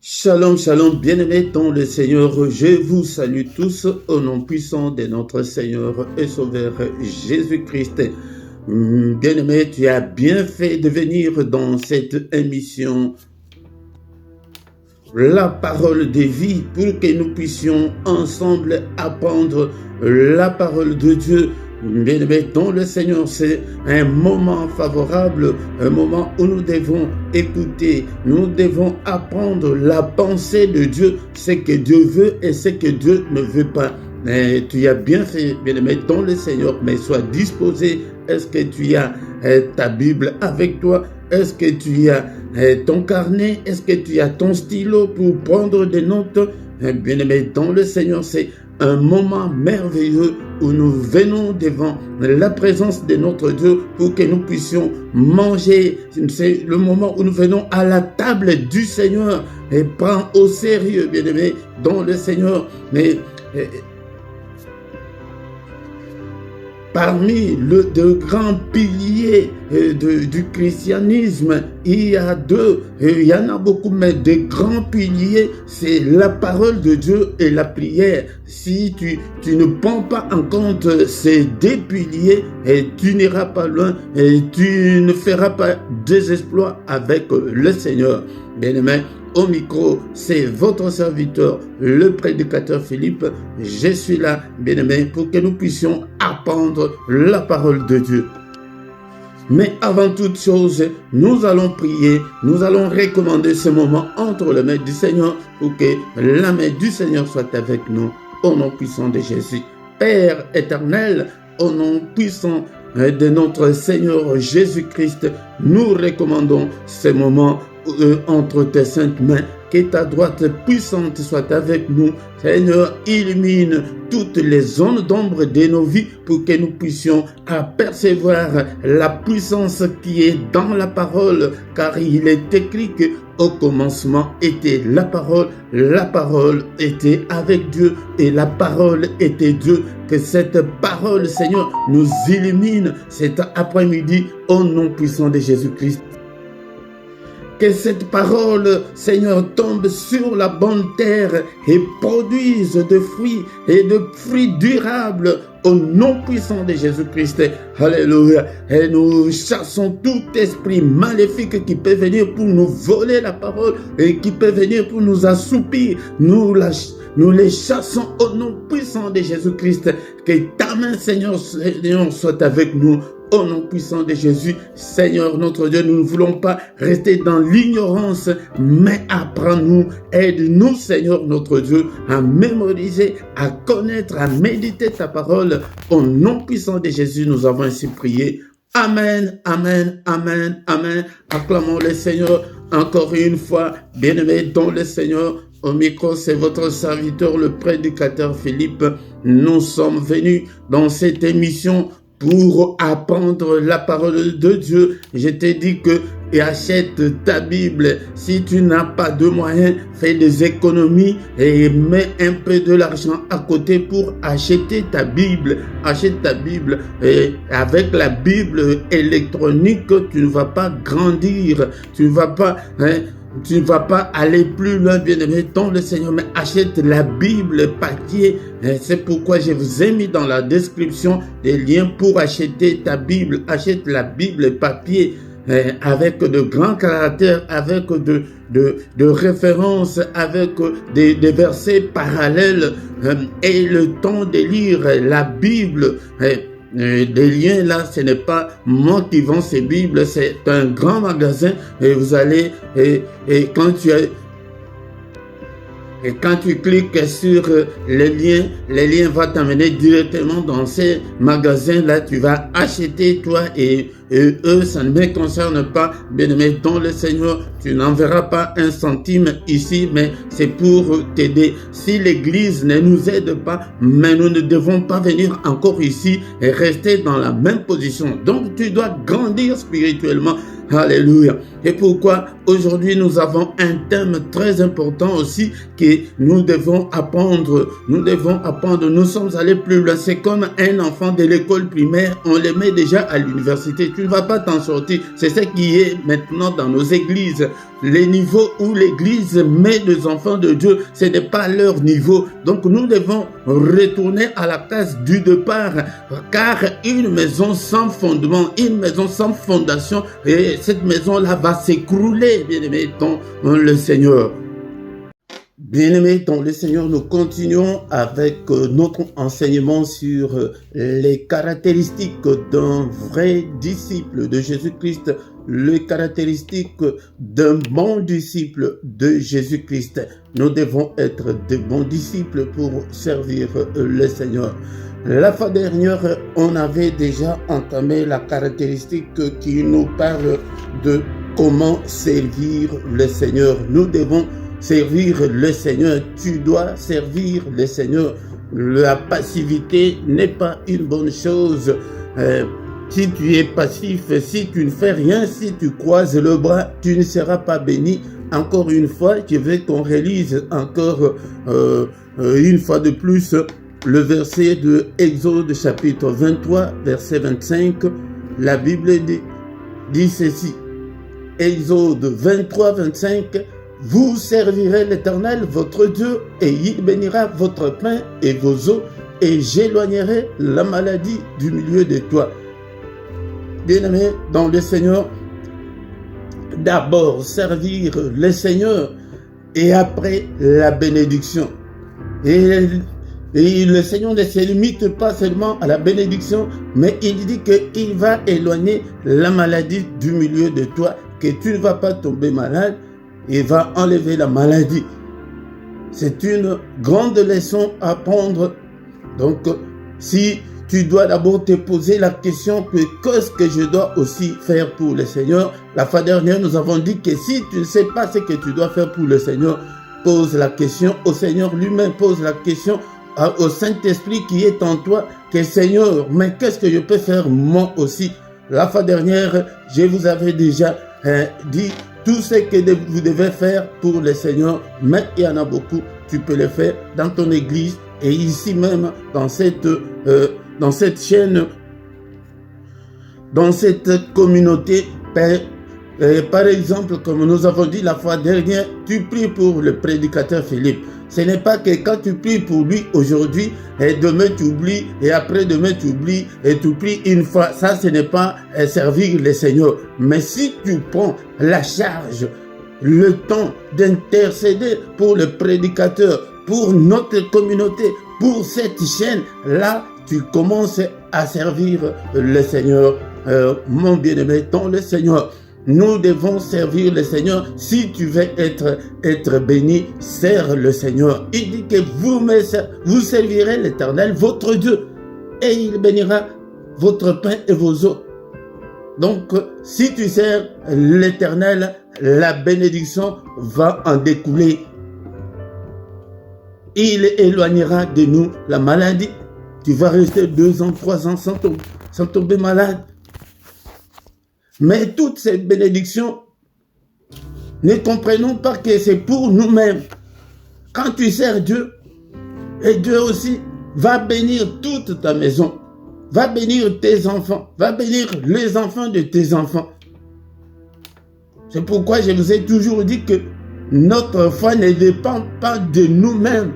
Shalom, shalom, bien-aimés dans le Seigneur, je vous salue tous au nom puissant de notre Seigneur et Sauveur Jésus-Christ. Bien-aimé, tu as bien fait de venir dans cette émission, la parole de vie, pour que nous puissions ensemble apprendre la parole de Dieu. Bien-aimés dans le Seigneur, c'est un moment favorable, un moment où nous devons écouter, nous devons apprendre la pensée de Dieu, ce que Dieu veut et ce que Dieu ne veut pas. Mais tu as bien fait, bien-aimé dans le Seigneur, mais sois disposé. Est-ce que tu as ta Bible avec toi? Est-ce que tu as ton carnet? Est-ce que tu as ton stylo pour prendre des notes? Bien-aimé dans le Seigneur, c'est un moment merveilleux où nous venons devant la présence de notre Dieu pour que nous puissions manger. C'est le moment où nous venons à la table du Seigneur et prends au sérieux, bien-aimé, dans le Seigneur. Mais parmi de grands piliers du christianisme, il y en a beaucoup, mais de grands piliers, c'est la parole de Dieu et la prière. Si tu ne prends pas en compte ces deux piliers, tu n'iras pas loin et tu ne feras pas des exploits avec le Seigneur. Bien-aimé, au micro, c'est votre serviteur, le prédicateur Philippe. Je suis là, bien-aimé, pour que nous puissions apprendre la parole de Dieu. Mais avant toute chose, nous allons prier, nous allons recommander ce moment entre les mains du Seigneur pour que la main du Seigneur soit avec nous, au nom puissant de Jésus. Père éternel, au nom puissant de notre Seigneur Jésus-Christ, nous recommandons ce moment entre tes saintes mains, que ta droite puissante soit avec nous. Seigneur, illumine toutes les zones d'ombre de nos vies pour que nous puissions apercevoir la puissance qui est dans la parole, car il est écrit que au commencement était la parole était avec Dieu et la parole était Dieu. Que cette parole, Seigneur, nous illumine cet après-midi au nom puissant de Jésus-Christ. Que cette parole, Seigneur, tombe sur la bonne terre et produise de fruits et de fruits durables au nom puissant de Jésus-Christ. Alléluia. Et nous chassons tout esprit maléfique qui peut venir pour nous voler la parole et qui peut venir pour nous assoupir. Nous les chassons au nom puissant de Jésus-Christ. Que ta main, Seigneur, soit avec nous. Au nom puissant de Jésus, Seigneur notre Dieu, nous ne voulons pas rester dans l'ignorance, mais apprends-nous, aide-nous, Seigneur notre Dieu, à mémoriser, à connaître, à méditer ta parole. Au nom puissant de Jésus, nous avons ainsi prié. Amen, amen, amen, amen. Acclamons le Seigneur encore une fois, bien-aimés dans le Seigneur. Au micro, c'est votre serviteur, le prédicateur Philippe. Nous sommes venus dans cette émission pour apprendre la parole de Dieu. Je t'ai dit que achète ta Bible. Si tu n'as pas de moyens, fais des économies et mets un peu de l'argent à côté pour acheter ta Bible. Achète ta Bible. Et avec la Bible électronique, tu ne vas pas grandir. Tu ne vas pas aller plus loin, bien-aimé, dans le Seigneur, mais achète la Bible papier. C'est pourquoi je vous ai mis dans la description des liens pour acheter ta Bible. Achète la Bible papier avec de grands caractères, avec de références, avec des versets parallèles et le temps de lire la Bible. Des liens là, ce n'est pas moi qui vends ces Bibles, c'est un grand magasin et vous allez et quand tu cliques sur les liens vont t'amener directement dans ces magasins là. Tu vas acheter toi et eux, ça ne me concerne pas, bien-aimé dans le Seigneur. Tu n'en verras pas un centime ici, mais c'est pour t'aider. Si l'Église ne nous aide pas, mais nous ne devons pas venir encore ici et rester dans la même position. Donc, tu dois grandir spirituellement. Alléluia. Et pourquoi aujourd'hui nous avons un thème très important aussi que nous devons apprendre. Nous sommes allés plus loin. C'est comme un enfant de l'école primaire. On le met déjà à l'université. Tu ne vas pas t'en sortir. C'est ce qui est maintenant dans nos églises. les niveaux où l'Église met les enfants de Dieu, ce n'est pas leur niveau. Donc nous devons retourner à la case du départ, car une maison sans fondement, une maison sans fondation, et cette maison-là va s'écrouler, bien-aimés dans le Seigneur. Bien-aimés dans le Seigneur, nous continuons avec notre enseignement sur les caractéristiques d'un vrai disciple de Jésus-Christ, les caractéristiques d'un bon disciple de Jésus-Christ. Nous devons être de bons disciples pour servir le Seigneur. La fois dernière, on avait déjà entamé la caractéristique qui nous parle de comment servir le Seigneur. Nous devons servir le Seigneur. Tu dois servir le Seigneur. La passivité n'est pas une bonne chose. Si tu es passif, si tu ne fais rien, si tu croises le bras, tu ne seras pas béni. Encore une fois, je veux qu'on relise encore une fois de plus le verset de Exode chapitre 23, verset 25. La Bible dit ceci. Exode 23, 25. Vous servirez l'Éternel, votre Dieu, et il bénira votre pain et vos eaux, et j'éloignerai la maladie du milieu de toi. Bien-aimés dans le Seigneur, d'abord servir le Seigneur, et après la bénédiction. Et le Seigneur ne se limite pas seulement à la bénédiction, mais il dit qu'il va éloigner la maladie du milieu de toi, que tu ne vas pas tomber malade. Il va enlever la maladie. C'est une grande leçon à prendre. Donc, si tu dois d'abord te poser la question que qu'est-ce que je dois aussi faire pour le Seigneur. La fois dernière, nous avons dit que si tu ne sais pas ce que tu dois faire pour le Seigneur, pose la question au Seigneur lui-même, pose la question au Saint-Esprit qui est en toi, que Seigneur, mais qu'est-ce que je peux faire moi aussi? La fois dernière, je vous avais déjà dit tout ce que vous devez faire pour le Seigneur, mais il y en a beaucoup, tu peux le faire dans ton église et ici même dans cette chaîne, dans cette communauté. Par exemple, comme nous avons dit la fois dernière, tu pries pour le prédicateur Philippe. Ce n'est pas que quand tu pries pour lui aujourd'hui, et demain tu oublies, et après-demain tu oublies, et tu pries une fois. Ça, ce n'est pas servir le Seigneur. Mais si tu prends la charge, le temps d'intercéder pour le prédicateur, pour notre communauté, pour cette chaîne, là, tu commences à servir le Seigneur. Mon bien-aimé, dans le Seigneur. Nous devons servir le Seigneur. Si tu veux être béni, sers le Seigneur. Il dit que vous servirez l'Éternel, votre Dieu, et il bénira votre pain et vos eaux. Donc, si tu sers l'Éternel, la bénédiction va en découler. Il éloignera de nous la maladie. Tu vas rester 2 ans, 3 ans sans tomber malade. Mais toutes ces bénédictions, ne comprenons pas que c'est pour nous-mêmes. Quand tu sers Dieu, et Dieu aussi va bénir toute ta maison, va bénir tes enfants, va bénir les enfants de tes enfants. C'est pourquoi je vous ai toujours dit que notre foi ne dépend pas de nous-mêmes,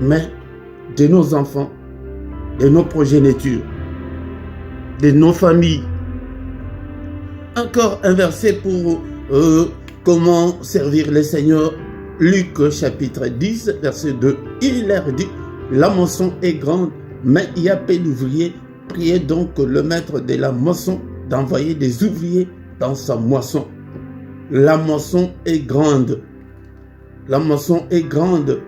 mais de nos enfants, de nos progénitures, de nos familles. Encore un verset pour comment servir le Seigneur. Luc chapitre 10, verset 2. Il leur dit, la moisson est grande, mais il y a peu d'ouvriers. Priez donc le maître de la moisson d'envoyer des ouvriers dans sa moisson. La moisson est grande. La moisson est grande.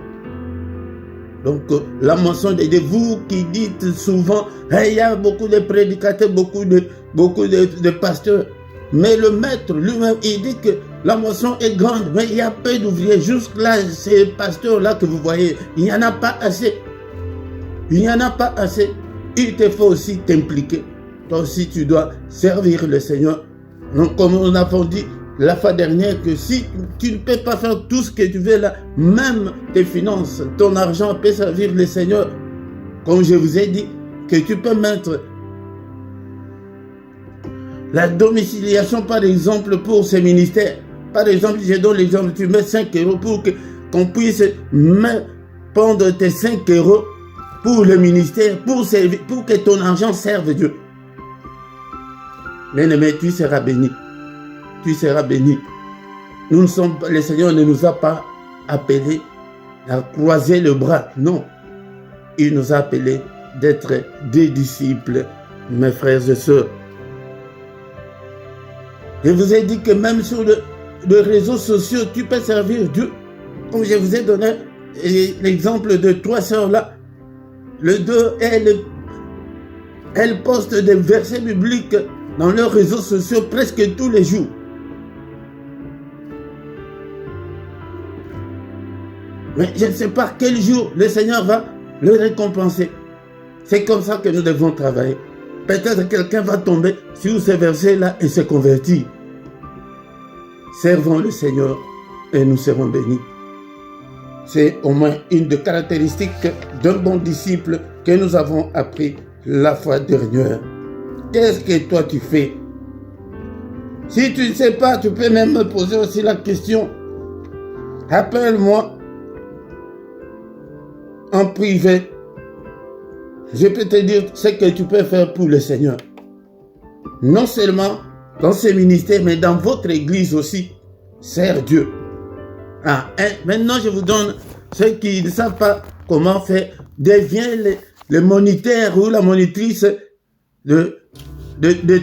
Donc, la moisson de vous qui dites souvent, il y a beaucoup de prédicateurs, beaucoup de pasteurs. Mais le maître lui-même, il dit que la moisson est grande, mais il y a peu d'ouvriers. Jusque-là, ces pasteurs-là que vous voyez, il n'y en a pas assez. Il n'y en a pas assez. Il te faut aussi t'impliquer. Toi aussi, tu dois servir le Seigneur. Donc, comme on a dit la fois dernière, que si tu ne peux pas faire tout ce que tu veux là, même tes finances, ton argent peut servir le Seigneur. Comme je vous ai dit, que tu peux mettre la domiciliation, par exemple, pour ces ministères. par exemple, je donne l'exemple, tu mets 5 euros pour qu'on puisse prendre tes 5 euros pour le ministère, pour que ton argent serve Dieu. Bien-aimé, tu seras béni. Tu seras béni. Nous ne sommes pas, le Seigneur ne nous a pas appelés à croiser le bras. Non. Il nous a appelés d'être des disciples, mes frères et sœurs. Je vous ai dit que même sur les réseaux sociaux, tu peux servir Dieu. Comme je vous ai donné l'exemple de 3 sœurs là. Les deux, elles postent des versets bibliques dans leurs réseaux sociaux presque tous les jours. Mais je ne sais pas quel jour le Seigneur va le récompenser. C'est comme ça que nous devons travailler. Peut-être quelqu'un va tomber sur ces versets-là et se convertir. Servons le Seigneur et nous serons bénis. C'est au moins une des caractéristiques d'un bon disciple que nous avons appris la fois dernière. Qu'est-ce que toi tu fais? Si tu ne sais pas, tu peux même me poser aussi la question. Appelle-moi en privé. Je peux te dire ce que tu peux faire pour le Seigneur. Non seulement dans ce ministère, mais dans votre église aussi. Sers Dieu. Maintenant, je vous donne ceux qui ne savent pas comment faire. Deviens le moniteur ou la monitrice de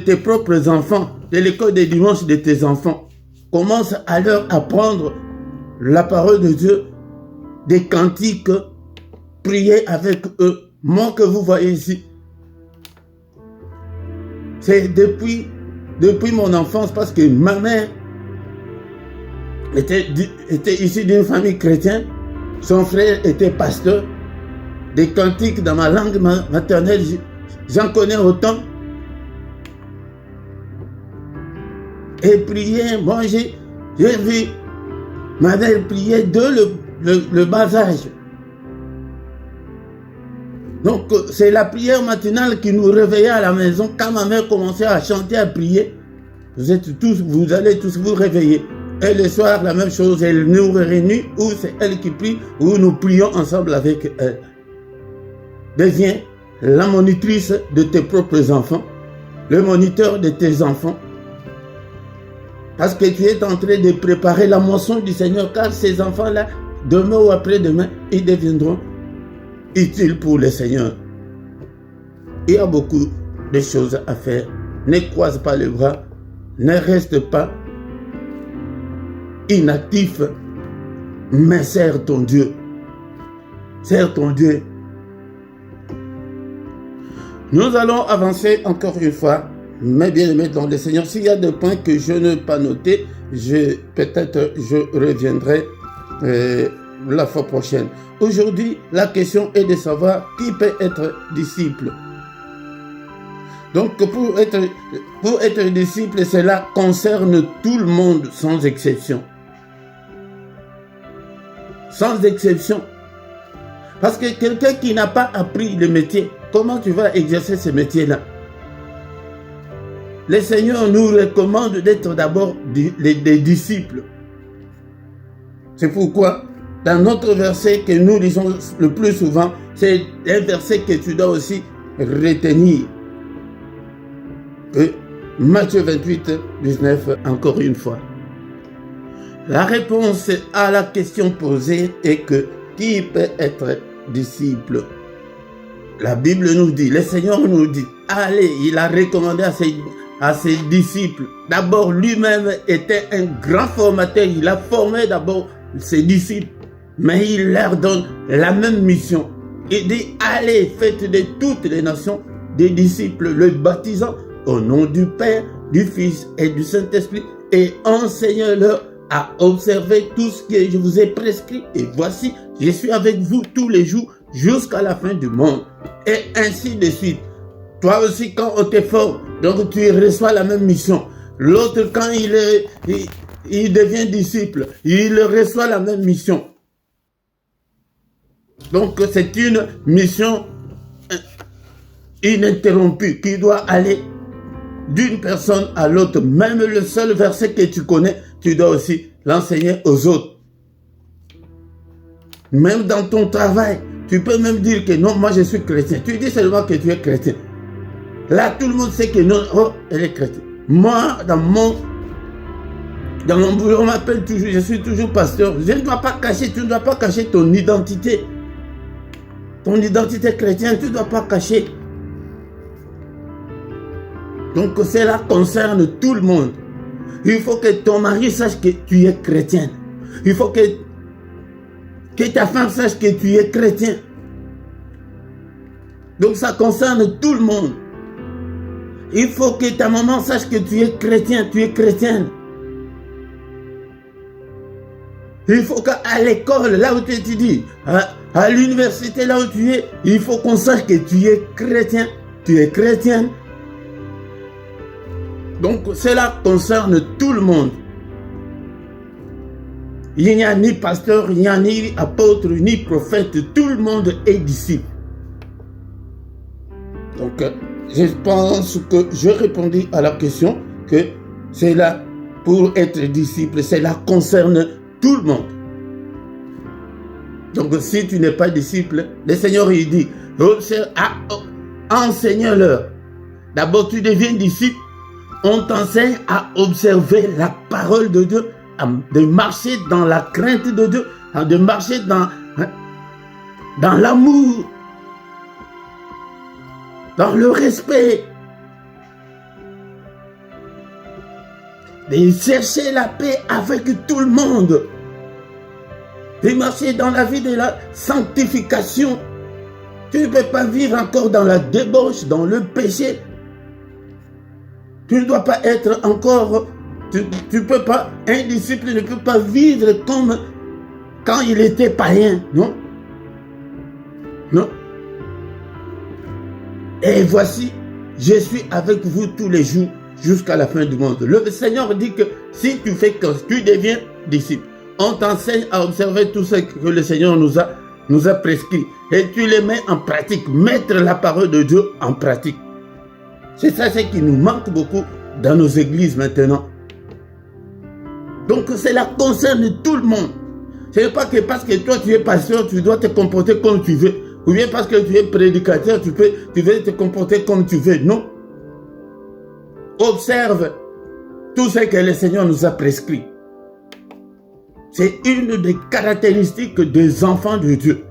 tes propres enfants, de l'école des dimanches de tes enfants. Commence à leur apprendre la parole de Dieu, des cantiques, priez avec eux. Moi que vous voyez ici, c'est depuis mon enfance, parce que ma mère était issue d'une famille chrétienne, son frère était pasteur, des cantiques dans ma langue maternelle, j'en connais autant. Et prier, moi j'ai vu ma mère prier dès le bas âge. Donc, c'est la prière matinale qui nous réveillait à la maison. Quand ma mère commençait à chanter, à prier, vous allez tous vous réveiller. Et le soir, la même chose, elle nous réunit, ou c'est elle qui prie, ou nous prions ensemble avec elle. Deviens la monitrice de tes propres enfants, le moniteur de tes enfants. Parce que tu es en train de préparer la moisson du Seigneur, car ces enfants-là, demain ou après-demain, ils deviendront utile pour le Seigneur. Il y a beaucoup de choses à faire. Ne croise pas les bras. Ne reste pas inactif. Mais sers ton Dieu. Sers ton Dieu. Nous allons avancer encore une fois. Mais bien aimé dans le Seigneur, s'il y a des points que je n'ai pas notés, peut-être je reviendrai la fois prochaine. Aujourd'hui, la question est de savoir qui peut être disciple. Donc, pour être disciple, cela concerne tout le monde, sans exception. Sans exception. Parce que quelqu'un qui n'a pas appris le métier, comment tu vas exercer ce métier-là? Le Seigneur nous recommande d'être d'abord des disciples. C'est pourquoi, dans notre verset que nous lisons le plus souvent, c'est un verset que tu dois aussi retenir. Matthieu 28, 19, encore une fois. La réponse à la question posée est que qui peut être disciple? La Bible nous dit, le Seigneur nous dit, allez, il a recommandé à ses disciples. D'abord, lui-même était un grand formateur, il a formé d'abord ses disciples. Mais il leur donne la même mission. Il dit, allez, faites de toutes les nations des disciples, le baptisant au nom du Père, du Fils et du Saint-Esprit, et enseignez-leur à observer tout ce que je vous ai prescrit. Et voici, je suis avec vous tous les jours jusqu'à la fin du monde. Et ainsi de suite. Toi aussi, quand on te forme, donc tu reçois la même mission. L'autre, quand il devient disciple, il reçoit la même mission. Donc, c'est une mission ininterrompue qui doit aller d'une personne à l'autre. Même le seul verset que tu connais, tu dois aussi l'enseigner aux autres. Même dans ton travail, tu peux même dire que non, moi je suis chrétien. Tu dis seulement que tu es chrétien. Là, tout le monde sait que non, oh, elle est chrétienne. Moi, dans mon boulot, on m'appelle toujours, je suis toujours pasteur. Je ne dois pas cacher, tu ne dois pas cacher ton identité. Ton identité chrétienne, tu ne dois pas cacher. Donc cela concerne tout le monde. Il faut que ton mari sache que tu es chrétien. Il faut que ta femme sache que tu es chrétien. Donc ça concerne tout le monde. Il faut que ta maman sache que tu es chrétien, tu es chrétienne. Il faut qu'à l'école, là où tu étudies, à l'université, là où tu es, il faut qu'on sache que tu es chrétien, tu es chrétienne. Donc cela concerne tout le monde. Il n'y a ni pasteur, il n'y a ni apôtre, ni prophète, tout le monde est disciple. Donc je pense que je répondis à la question que cela, pour être disciple, cela concerne tout le monde. Donc si tu n'es pas disciple, le Seigneur il dit, enseigne-leur. D'abord tu deviens disciple, on t'enseigne à observer la parole de Dieu, de marcher dans la crainte de Dieu, de marcher dans l'amour, dans le respect, de chercher la paix avec tout le monde, de marcher dans la vie de la sanctification. Tu ne peux pas vivre encore dans la débauche, dans le péché. Tu ne dois pas être encore, tu ne peux pas, un disciple ne peut pas vivre comme quand il était païen, non? Non. Et voici, je suis avec vous tous les jours jusqu'à la fin du monde. Le Seigneur dit que si tu fais que tu deviens disciple, on t'enseigne à observer tout ce que le Seigneur nous a prescrit. Et tu les mets en pratique, mettre la parole de Dieu en pratique. C'est ça ce qui nous manque beaucoup dans nos églises maintenant. Donc cela concerne tout le monde. Ce n'est pas que parce que toi tu es pasteur, tu dois te comporter comme tu veux. Ou bien parce que tu es prédicateur, tu veux te comporter comme tu veux. Non. Observe tout ce que le Seigneur nous a prescrit. C'est une des caractéristiques des enfants de Dieu.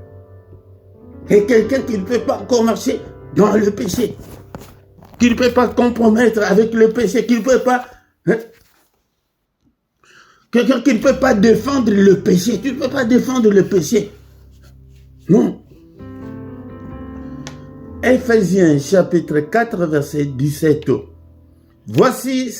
Et quelqu'un qui ne peut pas encore marcher dans le péché, qui ne peut pas compromettre avec le péché, qui ne peut pas... quelqu'un qui ne peut pas défendre le péché. Tu ne peux pas défendre le péché. Non. Éphésiens chapitre 4 verset 17. Voici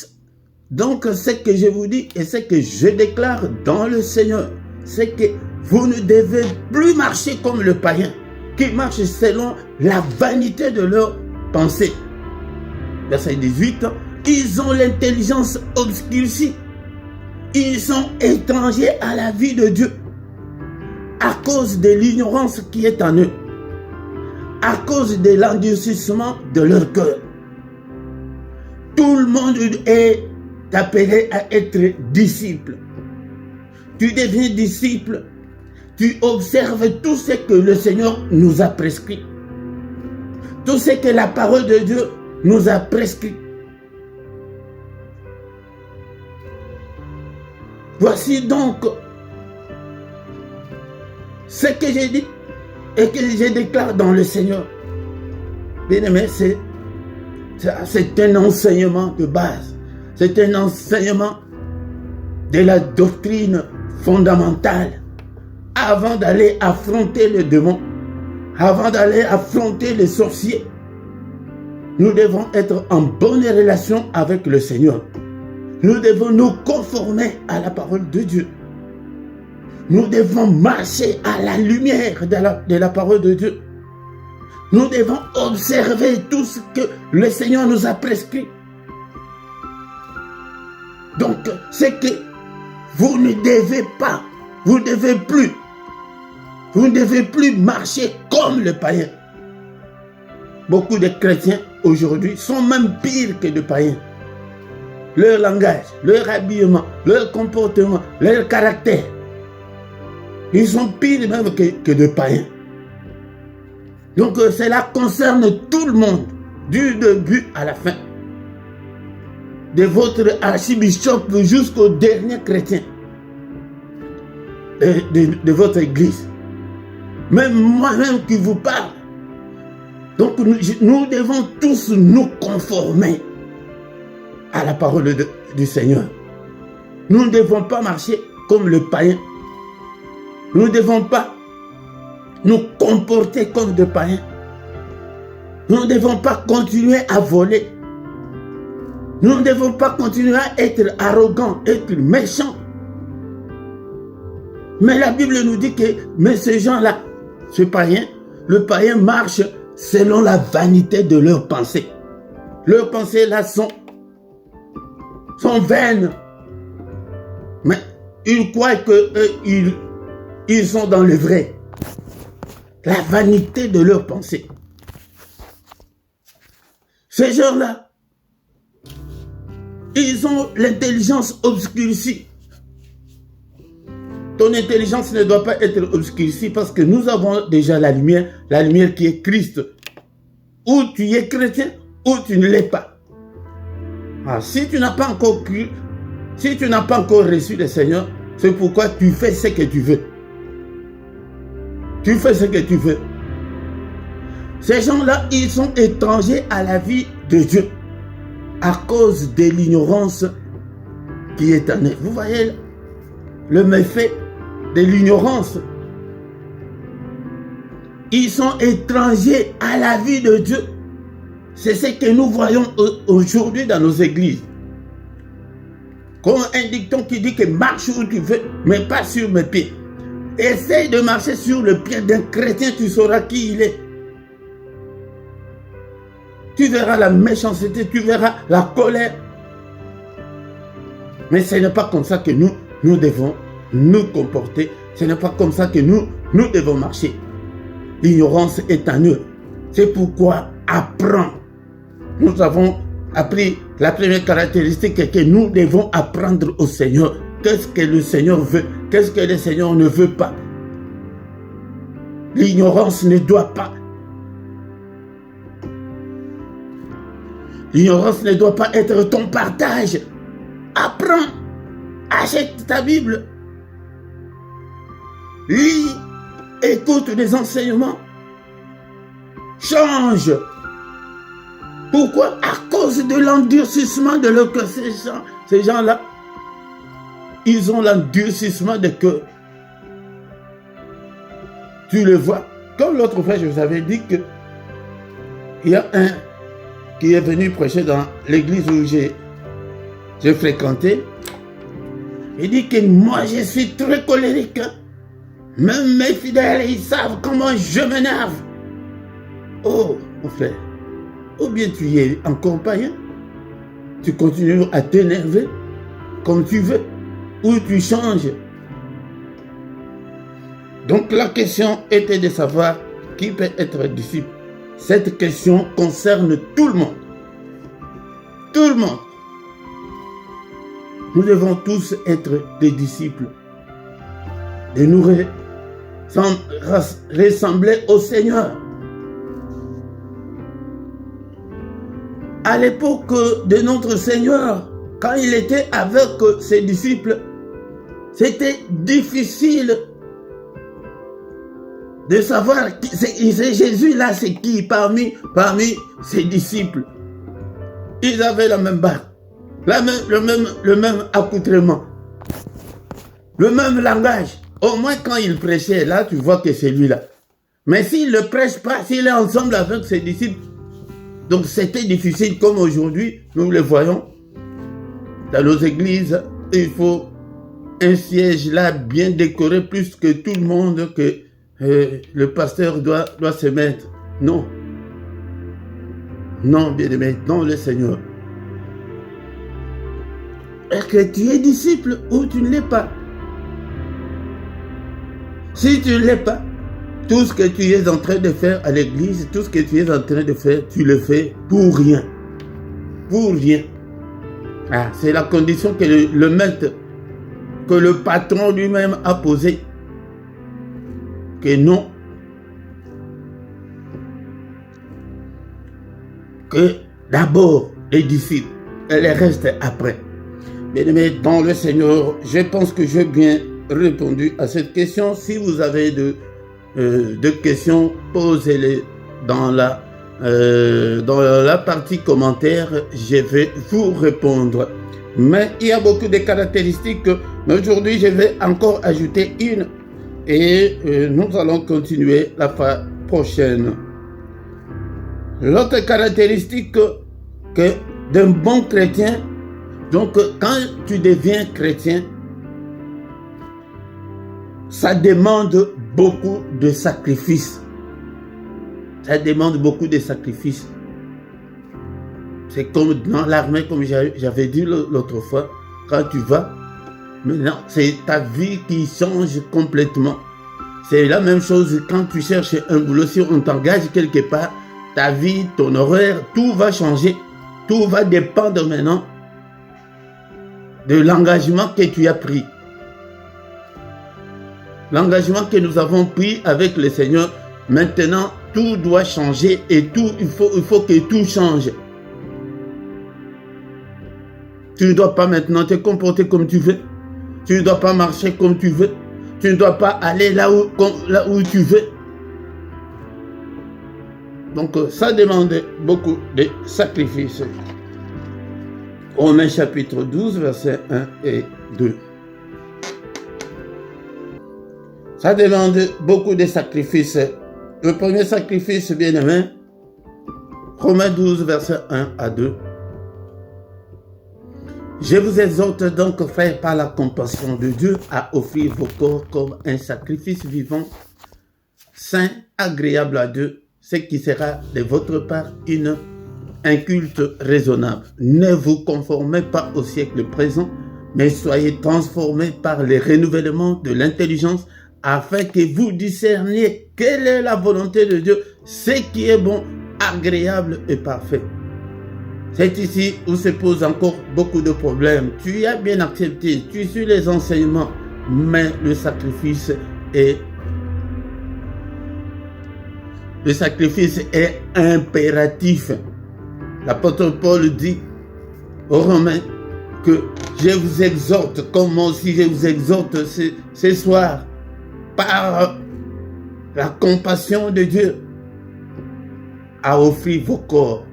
donc ce que je vous dis et ce que je déclare dans le Seigneur. C'est que vous ne devez plus marcher comme le païen, qui marche selon la vanité de leur pensée. Verset 18. Ils ont l'intelligence obscurcie. Ils sont étrangers à la vie de Dieu à cause de l'ignorance qui est en eux, à cause de l'endurcissement de leur cœur. Tout le monde est appelé à être disciple. Tu deviens disciple, tu observes tout ce que le Seigneur nous a prescrit, tout ce que la parole de Dieu nous a prescrit. Voici donc ce que j'ai dit et que je déclare dans le Seigneur. Bien aimé, c'est un enseignement de base. C'est un enseignement de la doctrine fondamentale. Avant d'aller affronter le démon, avant d'aller affronter les sorciers, nous devons être en bonne relation avec le Seigneur. Nous devons nous conformer à la parole de Dieu. Nous devons marcher à la lumière de la parole de Dieu. Nous devons observer tout ce que le Seigneur nous a prescrit. Donc, c'est que vous ne devez pas, vous ne devez plus marcher comme le païen. Beaucoup de chrétiens aujourd'hui sont même pires que de païens. leur langage, leur habillement, leur comportement, leur caractère. Ils sont pires même que de païens. Donc cela concerne tout le monde, du début à la fin. De votre archibishop jusqu'au dernier chrétien de votre église. Même moi-même qui vous parle. Donc nous devons tous nous conformer à la parole du Seigneur. Nous ne devons pas marcher comme le païen. Nous ne devons pas nous comporter comme des païens. Nous ne devons pas continuer à voler. Nous ne devons pas continuer à être arrogants, être méchants. Mais la Bible nous dit que mais ces gens-là, ce païen, le païen marche selon la vanité de leurs pensées. Leurs pensées là sont vaines. Mais ils croient qu'ils sont dans le vrai. La vanité de leurs pensées. Ces gens-là, ils ont l'intelligence obscurcie. Ton intelligence ne doit pas être obscurcie parce que nous avons déjà la lumière qui est Christ. Ou tu es chrétien, ou tu ne l'es pas. Ah, si tu n'as pas encore cru, si tu n'as pas encore reçu le Seigneur, c'est pourquoi tu fais ce que tu veux. Tu fais ce que tu veux. Ces gens-là, ils sont étrangers à la vie de Dieu à cause de l'ignorance qui est en eux. Vous voyez le méfait de l'ignorance. Ils sont étrangers à la vie de Dieu. C'est ce que nous voyons aujourd'hui dans nos églises. Comme un dicton qui dit que marche où tu veux, mais pas sur mes pieds. Essaye de marcher sur le pied d'un chrétien, tu sauras qui il est. Tu verras la méchanceté, tu verras la colère. Mais ce n'est pas comme ça que nous devons nous comporter. Ce n'est pas comme ça que nous devons marcher. L'ignorance est en eux. C'est pourquoi apprends. Nous avons appris la première caractéristique est que nous devons apprendre au Seigneur. Qu'est-ce que le Seigneur veut? Qu'est-ce que le Seigneur ne veut pas? L'ignorance ne doit pas. L'ignorance ne doit pas être ton partage. Apprends. Achète ta Bible. Lis. Écoute les enseignements. Change. Pourquoi? À cause de l'endurcissement de leur cœur. Ces gens-là, ils ont l'endurcissement de cœur. Tu le vois. Comme l'autre fois, je vous avais dit que il y a un qui est venu prêcher dans l'église où j'ai fréquenté. Il dit que moi, je suis très colérique. Même mes fidèles, ils savent comment je m'énerve. Oh, mon frère. Ou bien tu es encore païen. Tu continues à t'énerver comme tu veux. Ou tu changes. Donc la question était de savoir qui peut être disciple. Cette question concerne tout le monde. Tout le monde. Nous devons tous être des disciples. De nous ressembler au Seigneur. À l'époque de notre Seigneur, quand il était avec ses disciples, c'était difficile de savoir c'est Jésus-là, c'est qui parmi ses disciples. Ils avaient la même barbe, le même accoutrement, le même langage. Au moins quand il prêchait, là, tu vois que c'est lui-là. Mais s'il ne prêche pas, s'il est ensemble avec ses disciples, donc c'était difficile comme aujourd'hui, nous le voyons dans nos églises, il faut un siège là bien décoré plus que tout le monde que le pasteur doit se mettre. Non. Non, bien-aimé, non le Seigneur. Est-ce que tu es disciple ou tu ne l'es pas? Si tu ne l'es pas, tout ce que tu es en train de faire à l'église, tout ce que tu es en train de faire, tu le fais pour rien. Pour rien. Ah, c'est la condition que le maître, que le patron lui-même a posée. Que non. Que d'abord les disciples et les restes après. Bien-aimés dans le Seigneur, je pense que j'ai bien répondu à cette question. Si vous avez de questions, posez-les dans la partie commentaire. Je vais vous répondre. Mais il y a beaucoup de caractéristiques. Mais aujourd'hui, je vais encore ajouter une. Et nous allons continuer la fois prochaine. L'autre caractéristique que d'un bon chrétien, donc quand tu deviens chrétien, ça demande beaucoup de sacrifices. Ça demande beaucoup de sacrifices. C'est comme dans l'armée, comme j'avais dit l'autre fois, quand tu vas, maintenant c'est ta vie qui change complètement. C'est la même chose quand tu cherches un boulot, si on t'engage quelque part, ta vie, ton horaire, tout va changer. Tout va dépendre maintenant de l'engagement que tu as pris. L'engagement que nous avons pris avec le Seigneur, maintenant, tout doit changer et tout, il faut que tout change. Tu ne dois pas maintenant te comporter comme tu veux. Tu ne dois pas marcher comme tu veux. Tu ne dois pas aller là où tu veux. Donc, ça demande beaucoup de sacrifices. Romains chapitre 12, versets 1 et 2. Ça demande beaucoup de sacrifices. Le premier sacrifice, bien-aimé, Romains 12, versets 1 à 2. Je vous exhorte donc, frères, par la compassion de Dieu, à offrir vos corps comme un sacrifice vivant, saint, agréable à Dieu, ce qui sera de votre part un culte raisonnable. Ne vous conformez pas au siècle présent, mais soyez transformés par le renouvellement de l'intelligence, afin que vous discerniez quelle est la volonté de Dieu, ce qui est bon, agréable et parfait. C'est ici où se posent encore beaucoup de problèmes. Tu as bien accepté, tu suis les enseignements, mais le sacrifice est impératif. L'apôtre Paul dit aux Romains que je vous exhorte, comme moi aussi je vous exhorte ce soir, par la compassion de Dieu, à offrir vos corps.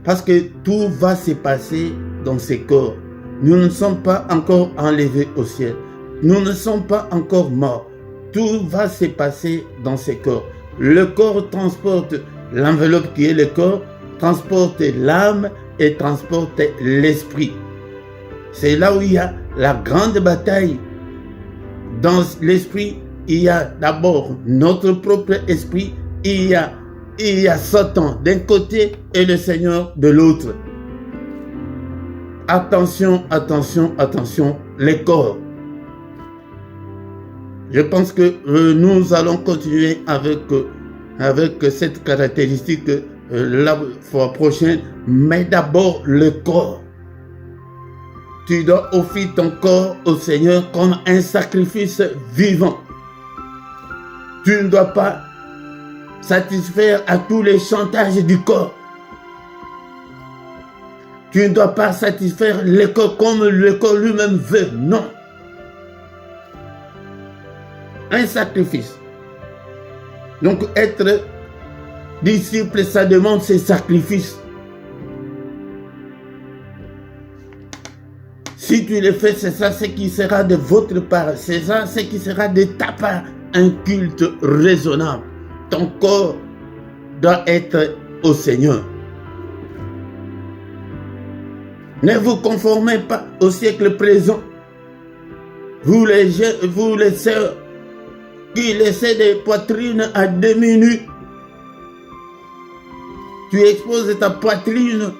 Parce que tout va se passer dans ces corps. Nous ne sommes pas encore enlevés au ciel. Nous ne sommes pas encore morts. Tout va se passer dans ces corps. Le corps transporte l'enveloppe qui est le corps, transporte l'âme et transporte l'esprit. C'est là où il y a la grande bataille. Dans l'esprit, il y a d'abord notre propre esprit, il y a Satan d'un côté et le Seigneur de l'autre. Attention, attention, attention, les corps. Je pense que nous allons continuer avec cette caractéristique la fois prochaine, mais d'abord le corps. Tu dois offrir ton corps au Seigneur comme un sacrifice vivant. Tu ne dois pas satisfaire à tous les chantages du corps. Tu ne dois pas satisfaire le corps comme le corps lui-même veut. Non. Un sacrifice. Donc être disciple, ça demande ces sacrifices. Si tu le fais, c'est ça ce qui sera de votre part. C'est ça ce qui sera de ta part un culte raisonnable. Ton corps doit être au Seigneur. Ne vous conformez pas au siècle présent. Vous les sœurs qui laissez des poitrines à demi-nues. Tu exposes ta poitrine.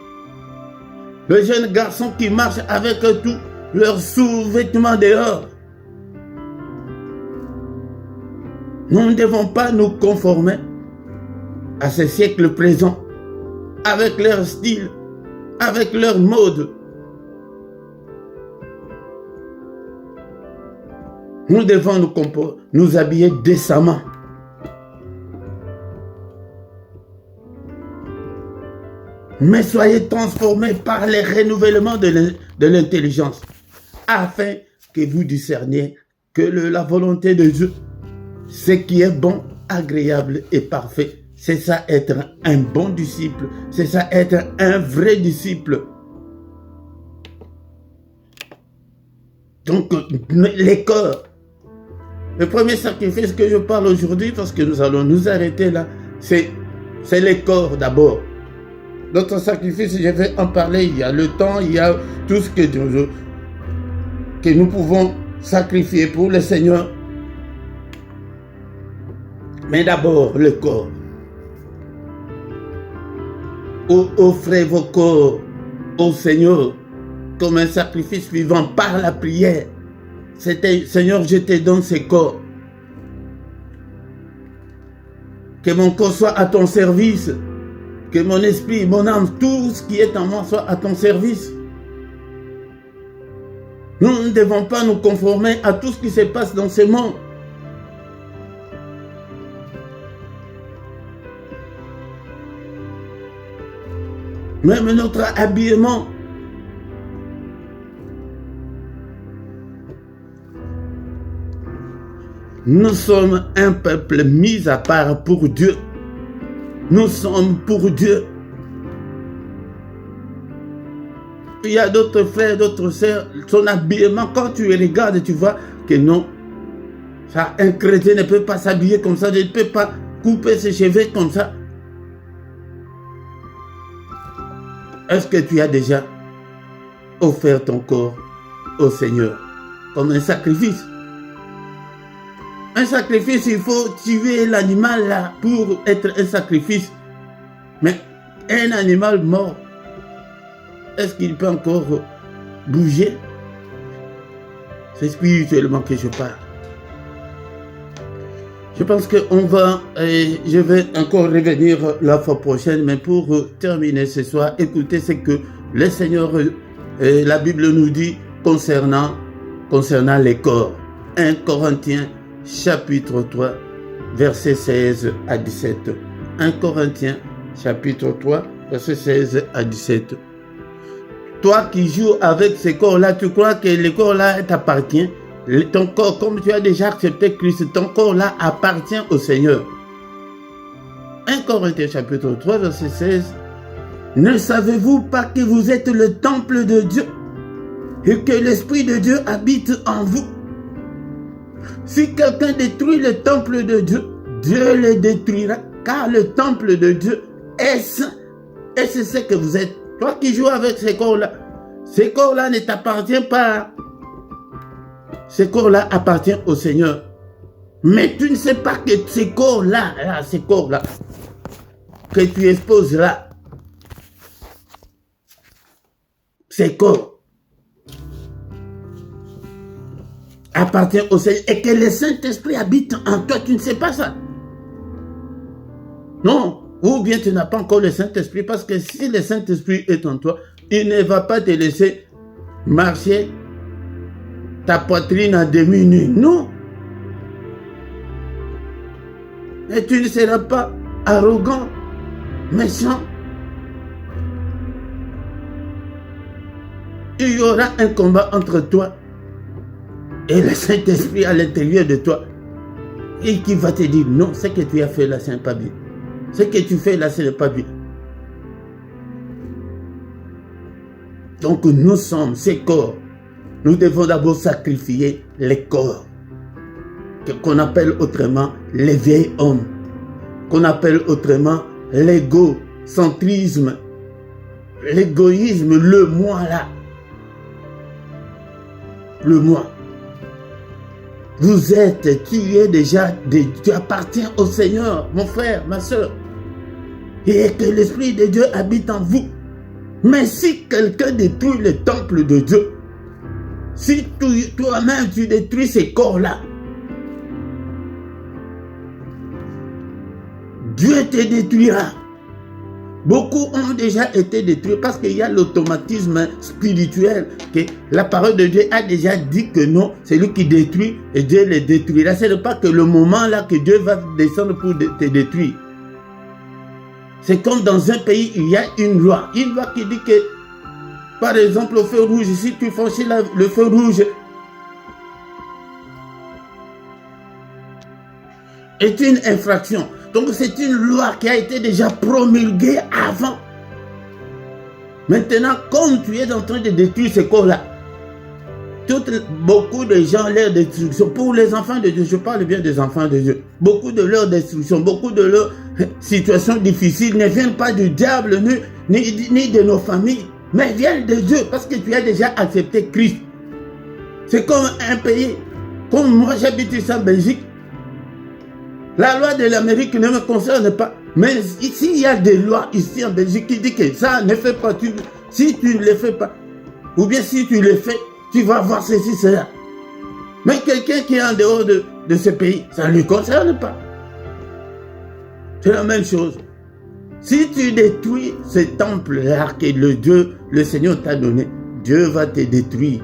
Le jeune garçon qui marche avec tout leurs sous-vêtements dehors. Nous ne devons pas nous conformer à ce siècle présent, avec leur style, avec leur mode. Nous devons nous habiller décemment. Mais soyez transformés par le renouvellement de l'intelligence, afin que vous discerniez que la volonté de Dieu, ce qui est bon, agréable et parfait, c'est ça être un bon disciple, c'est ça être un vrai disciple. Donc, les corps, le premier sacrifice que je parle aujourd'hui, parce que nous allons nous arrêter là, c'est les corps d'abord. D'autres sacrifices, je vais en parler, il y a le temps, il y a tout ce que nous pouvons sacrifier pour le Seigneur. Mais d'abord, le corps. Offrez vos corps au Seigneur comme un sacrifice vivant par la prière. Seigneur, je te donne ces corps. Que mon corps soit à ton service. Que mon esprit, mon âme, tout ce qui est en moi soit à ton service. Nous ne devons pas nous conformer à tout ce qui se passe dans ce monde. Même notre habillement. Nous sommes un peuple mis à part pour Dieu. Nous sommes pour Dieu. Il y a d'autres frères, d'autres sœurs, son habillement, quand tu regardes, tu vois que non. Ça, un chrétien ne peut pas s'habiller comme ça, ne peut pas couper ses cheveux comme ça. Est-ce que tu as déjà offert ton corps au Seigneur comme un sacrifice? Un sacrifice, il faut tuer l'animal là pour être un sacrifice. Mais un animal mort, est-ce qu'il peut encore bouger? C'est spirituellement que je parle. Je pense que je vais encore revenir la fois prochaine, mais pour terminer ce soir, écoutez ce que le Seigneur, la Bible nous dit concernant les corps. 1 Corinthiens chapitre 3, versets 16 à 17. 1 Corinthiens chapitre 3, versets 16 à 17. Toi qui joues avec ce corps-là, tu crois que le corps-là t'appartient? Ton corps, comme tu as déjà accepté Christ, ton corps-là appartient au Seigneur. 1 Corinthiens chapitre 3, verset 16. Ne savez-vous pas que vous êtes le temple de Dieu et que l'Esprit de Dieu habite en vous? Si quelqu'un détruit le temple de Dieu, Dieu le détruira, car le temple de Dieu est saint. Et c'est ce que vous êtes. Toi qui joues avec ces corps-là ne t'appartiennent pas. Ces corps-là appartiennent au Seigneur. Mais tu ne sais pas que ces corps-là, que tu exposes là, ces corps appartiennent au Seigneur et que le Saint-Esprit habite en toi. Tu ne sais pas ça. Non. Ou bien tu n'as pas encore le Saint-Esprit, parce que si le Saint-Esprit est en toi, il ne va pas te laisser marcher ta poitrine à demi-nue. Non. Et tu ne seras pas arrogant, méchant. Il y aura un combat entre toi et le Saint-Esprit à l'intérieur de toi. Et qui va te dire, non, ce que tu as fait là, ce n'est pas bien. Ce que tu fais là, ce n'est pas bien. Donc nous sommes ces corps. Nous devons d'abord sacrifier les corps, qu'on appelle autrement les vieils hommes, qu'on appelle autrement l'égocentrisme, l'égoïsme, le moi là. Le moi. Tu es déjà, tu appartiens au Seigneur, mon frère, ma soeur. Et que l'Esprit de Dieu habite en vous. Mais si quelqu'un détruit le temple de Dieu, si toi-même tu détruis ces corps-là, Dieu te détruira. Beaucoup ont déjà été détruits parce qu'il y a l'automatisme spirituel. Que la parole de Dieu a déjà dit que non, c'est lui qui détruit et Dieu les détruira. Ce n'est pas que le moment là que Dieu va descendre pour te détruire. C'est comme dans un pays, il y a une loi qui dit que, par exemple, au feu rouge, si tu franchis le feu rouge, est une infraction. Donc c'est une loi qui a été déjà promulguée avant. Maintenant, comme tu es en train de détruire ce corps-là, beaucoup de gens, leur destruction, pour les enfants de Dieu, je parle bien des enfants de Dieu, beaucoup de leur destruction, beaucoup de leurs situations difficiles ne viennent pas du diable ni de nos familles, mais viennent de Dieu parce que tu as déjà accepté Christ. C'est comme un pays, comme moi j'habite ici en Belgique, la loi de l'Amérique ne me concerne pas. Mais ici, il y a des lois ici en Belgique qui disent que ça ne fait pas. Si tu ne le fais pas, ou bien si tu le fais, tu vas voir ceci, cela. Mais quelqu'un qui est en dehors de ce pays, ça ne lui concerne pas. C'est la même chose. Si tu détruis ce temple-là que le Seigneur t'a donné, Dieu va te détruire.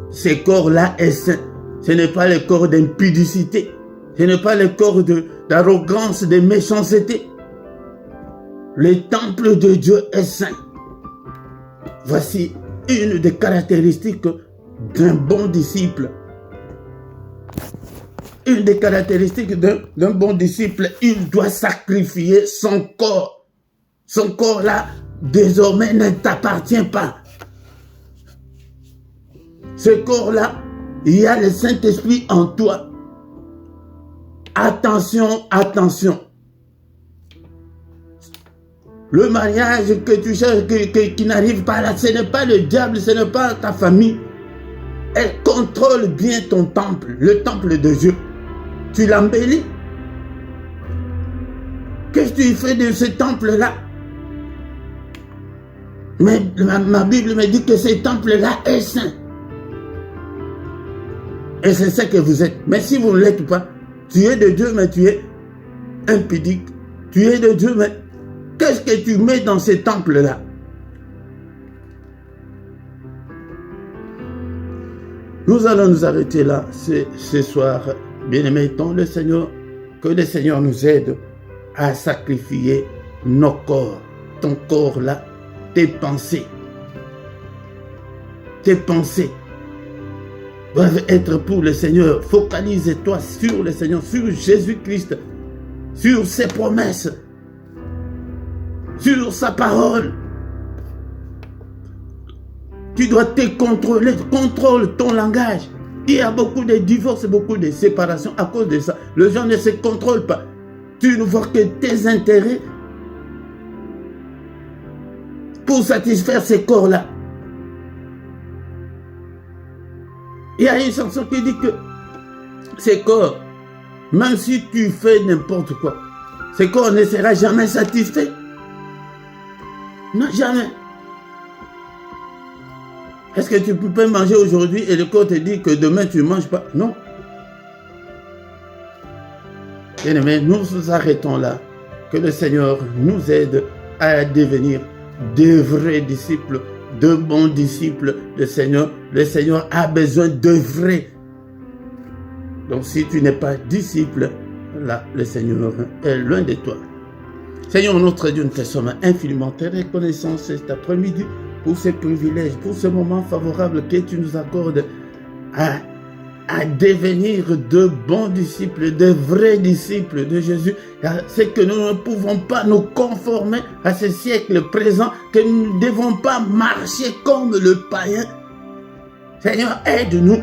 Ce corps-là est saint. Ce n'est pas le corps d'impudicité. Ce n'est pas le corps d'arrogance, de méchanceté. Le temple de Dieu est saint. Voici une des caractéristiques d'un bon disciple. Une des caractéristiques d'un bon disciple, il doit sacrifier son corps. Son corps-là, désormais, ne t'appartient pas. Ce corps-là, il y a le Saint-Esprit en toi. Attention, attention. Le mariage que tu cherches, qui n'arrive pas là, ce n'est pas le diable, ce n'est pas ta famille. Elle contrôle bien ton temple, le temple de Dieu. Tu l'embellis. Qu'est-ce que tu fais de ce temple-là? Mais ma Bible me dit que ce temple-là est saint. Et c'est ce que vous êtes. Mais si vous ne l'êtes pas, tu es de Dieu, mais tu es impudique. Tu es de Dieu, mais qu'est-ce que tu mets dans ce temple-là? Nous allons nous arrêter là ce soir. Bien-aimés, le Seigneur, que le Seigneur nous aide à sacrifier nos corps. Ton corps là, tes pensées. Tes pensées doivent être pour le Seigneur. Focalise-toi sur le Seigneur, sur Jésus-Christ, sur ses promesses, sur sa parole. Tu dois te contrôler, contrôle ton langage. Il y a beaucoup de divorces, beaucoup de séparations à cause de ça. Les gens ne se contrôlent pas. Tu ne vois que tes intérêts pour satisfaire ces corps-là. Il y a une chanson qui dit que ces corps, même si tu fais n'importe quoi, ces corps ne sera jamais satisfait. Non, jamais. Est-ce que tu peux manger aujourd'hui et le corps te dit que demain tu ne manges pas? Non. Bien-aimés, nous nous arrêtons là. Que le Seigneur nous aide à devenir de vrais disciples, de bons disciples du Seigneur. Le Seigneur a besoin de vrais. Donc si tu n'es pas disciple, là, le Seigneur est loin de toi. Seigneur, notre Dieu, nous te sommes infiniment reconnaissants cet après-midi pour ce privilège, pour ce moment favorable que tu nous accordes à devenir de bons disciples, de vrais disciples de Jésus. C'est que nous ne pouvons pas nous conformer à ce siècle présent, que nous ne devons pas marcher comme le païen. Seigneur, aide-nous.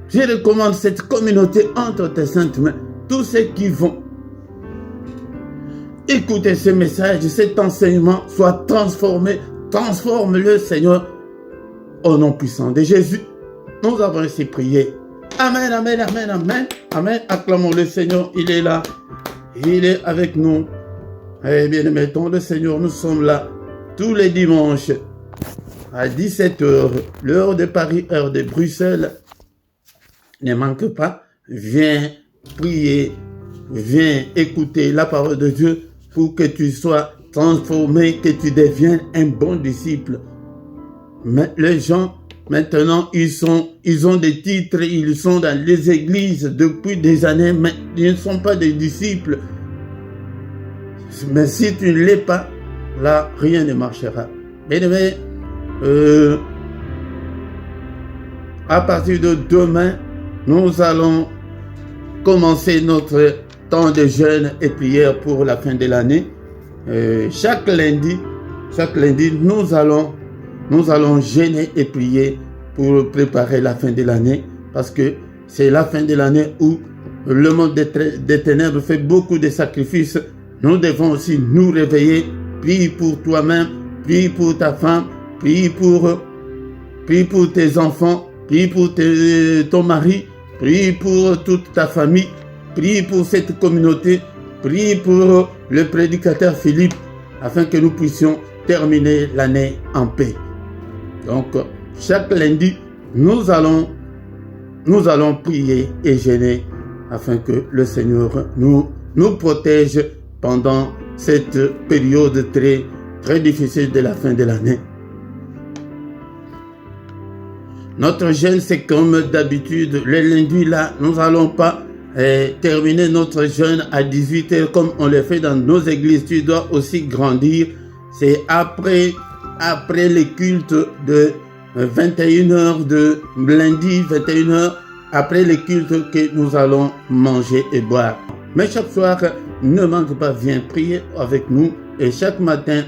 Je recommande cette communauté entre tes saintes mains. Tous ceux qui vont écouter ce message, cet enseignement, soit transformé. Transforme-le, Seigneur, au nom puissant de Jésus. Nous avons ainsi prié. Amen, amen, amen, amen, amen. Acclamons le Seigneur, il est là. Il est avec nous. Et bien aimé, le Seigneur, nous sommes là tous les dimanches à 17h, l'heure de Paris, heure de Bruxelles. Ne manque pas, viens prier, viens écouter la parole de Dieu. pour que tu sois transformé, que tu deviennes un bon disciple. Mais les gens, maintenant, ils ont des titres, ils sont dans les églises depuis des années, mais ils ne sont pas des disciples. Mais si tu ne l'es pas, là, rien ne marchera. Bien-aimé, à partir de demain, nous allons commencer notre temps de jeûne et prière pour la fin de l'année. Chaque lundi, nous allons jeûner et prier pour préparer la fin de l'année, parce que c'est la fin de l'année où le monde des ténèbres fait beaucoup de sacrifices. Nous devons aussi nous réveiller. Prie pour toi-même, prie pour ta femme, prie pour tes enfants, prie pour ton mari, prie pour toute ta famille, prie pour cette communauté, prie pour le prédicateur Philippe, afin que nous puissions terminer l'année en paix. Donc, chaque lundi, nous allons prier et jeûner afin que le Seigneur nous protège pendant cette période très, très difficile de la fin de l'année. Notre jeûne, c'est comme d'habitude. Le lundi, là, nous n'allons pas terminer notre jeûne à 18h comme on le fait dans nos églises. Tu dois aussi grandir. C'est après les cultes de 21h, de lundi 21h, après les cultes que nous allons manger et boire. Mais chaque soir, ne manque pas, viens prier avec nous. Et chaque matin,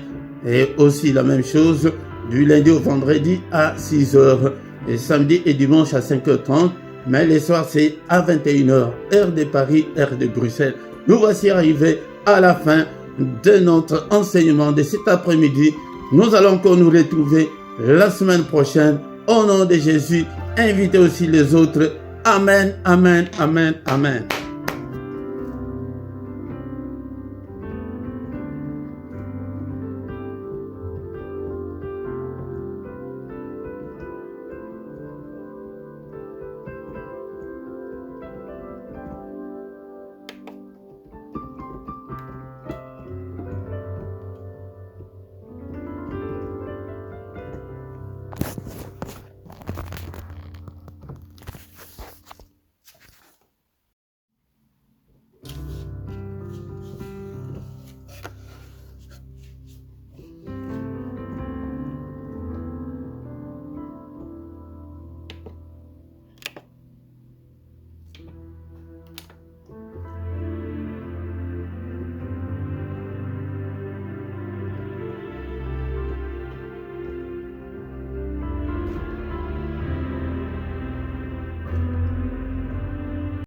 est aussi la même chose, du lundi au vendredi à 6h. Et samedi et dimanche à 5h30, mais les soirs c'est à 21h, heure de Paris, heure de Bruxelles. Nous voici arrivés à la fin de notre enseignement de cet après-midi. Nous allons encore nous retrouver la semaine prochaine. Au nom de Jésus, invitez aussi les autres. Amen, amen, amen, amen.